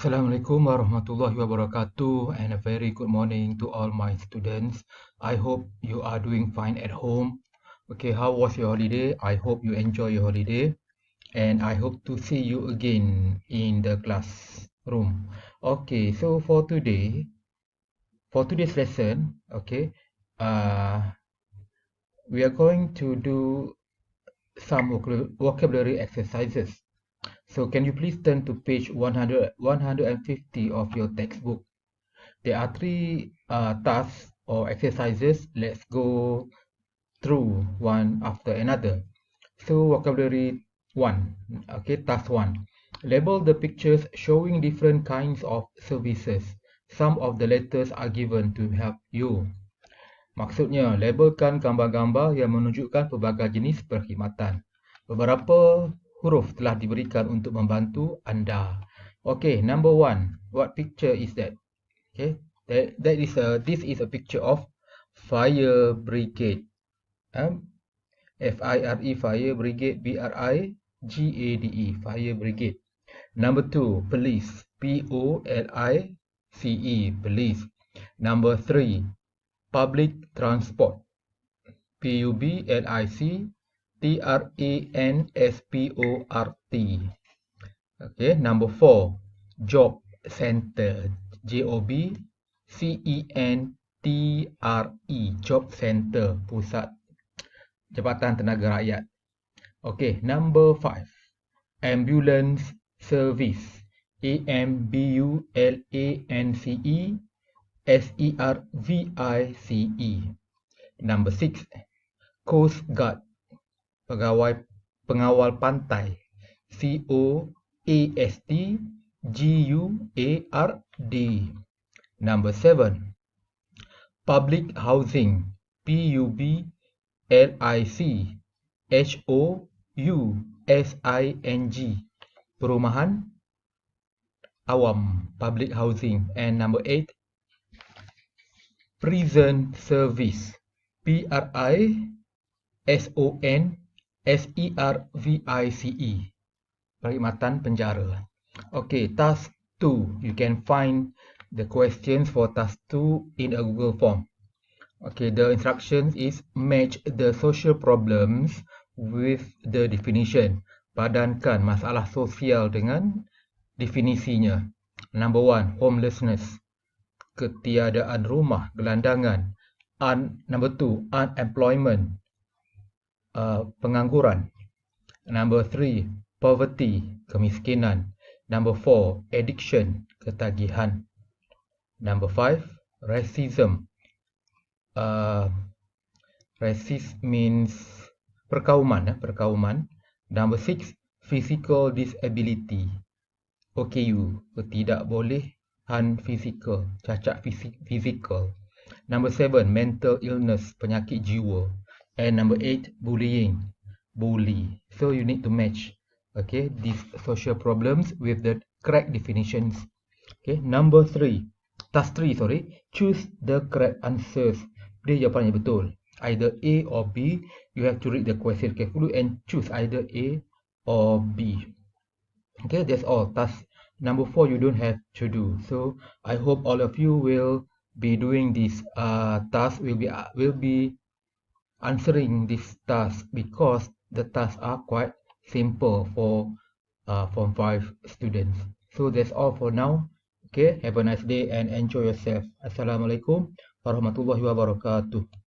Assalamualaikum warahmatullahi wabarakatuh and a very good morning to all my students. I hope you are doing fine at home. Okay, how was your holiday? I hope you enjoy your holiday and I hope to see you again in the classroom. Okay, so for today's lesson, okay, we are going to do some vocabulary exercises. So can you please turn to page 150 of your textbook? There are three tasks or exercises. Let's go through one after another. So vocabulary 1. Okay, task 1. Label the pictures showing different kinds of services. Some of the letters are given to help you. Maksudnya, labelkan gambar-gambar yang menunjukkan pelbagai jenis perkhidmatan. Beberapa huruf telah diberikan untuk membantu anda. Okay, number 1. What picture is that? Okay, this is a picture of fire brigade. F-I-R-E, fire brigade, B-R-I-G-A-D-E, fire brigade. Number 2, police, P-O-L-I-C-E, police. Number 3, public transport, P-U-B-L-I-C-T-R-A-N-S-P-O-R-T. Okay, number 4, job center, J-O-B-C-E-N-T-R-E, job center, pusat Jabatan Tenaga Rakyat. Okay, number 5, ambulance service, A-M-B-U-L-A-N-C-E S-E-R-V-I-C-E. Number 6, Coast Guard, pengawal pantai, C-O-A-S-T-G-U-A-R-D. Number 7, public housing, P-U-B-L-I-C-H-O-U-S-I-N-G, perumahan awam, public housing. And number 8, prison service, P-R-I-S-O-N-S-E-R-V-I-C-E, perkhidmatan penjara. Okay, task 2. You can find the questions for task 2 in a Google form. Okay, the instructions is match the social problems with the definition. Padankan masalah sosial dengan definisinya. Number 1, homelessness, ketiadaan rumah, gelandangan. Number 2, unemployment, pengangguran. Number 3, poverty, kemiskinan. Number 4, addiction, ketagihan. Number 5, racism. Racist means perkauman. Number 6, physical disability, OKU, ketidakbolehan fizikal, cacat fizikal. Number 7, mental illness, penyakit jiwa. And number 8, bullying, bully. So you need to match, okay, these social problems with the correct definitions. Okay, number 3, task 3, choose the correct answers. Pilih jawapan yang betul, either A or B. You have to read the question carefully and choose either A or B. Okay, that's all. Task number 4 you don't have to do. So I hope all of you will be doing this task, will be answering this task, because the tasks are quite simple for Form 5 students. So that's all for now. Okay, have a nice day and enjoy yourself. Assalamualaikum warahmatullahi wabarakatuh.